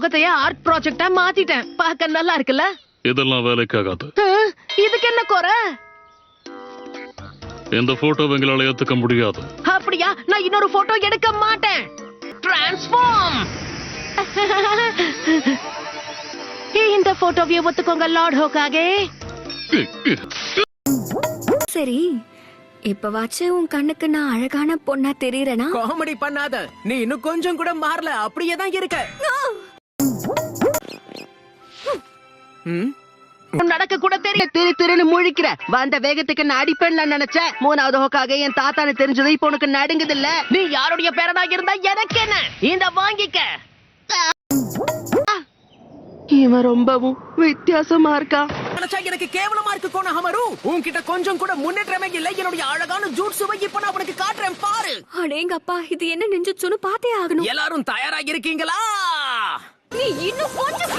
முகத்தையே ஆர்ட் ப்ராஜெக்டா மாத்திட்டேன். பார்க்க நல்லா இருக்குல்ல? இதெல்லாம் வேலைக்காகாது. இதுக்கு என்ன குறை? இந்த போட்டோ எங்களால ஏத்துக்க முடியாது. அப்படியா? நான் இன்னொரு போட்டோ எடுக்க மாட்டேன். டிரான்ஸ்ஃபார்ம். இந்த போட்டோவை ஒத்துக்கோங்க லார்ட் ஹோகாகே. சரி, இப்பவாச்சு உன் கண்ணுக்கு நான் அழகான பொண்ணா தெரியறேனா? காமெடி பண்ணாத, நீ இன்னும் கொஞ்சம் கூட மாறல, அப்படியே தான் இருக்க. நடக்க கூட தெரிய திருன்னு முழிக்கிற. வந்த வேகத்துக்கு நான் அடிப்பேன்ல நினைச்சேன். மூணாவது ஹோக்காக என் தாத்தானு தெரிஞ்சது இப்ப உனக்கு நடுங்குது இல்ல? நீ யாருடைய பேரனா இருந்தா எனக்கு என்ன? இந்த வாங்கிக்க. இவன் ரொம்பவும் வித்தியாசமா இருக்கா. எனக்கு கேவலமா இருக்கு கோனஹமரு. உன்கிட்ட கொஞ்சம் கூட முன்னேற்றமே இல்ல. என்னுடைய அழகான ஜூட்சுவை இப்ப நான் உனக்கு காட்டுறேன் பாரு. அடேங்கப்பா, இது என்ன நெஞ்சுச்சுன்னு பார்த்தே ஆகணும். எல்லாரும் தயாராக இருக்கீங்களா? நீ இன்னும் கொஞ்சம்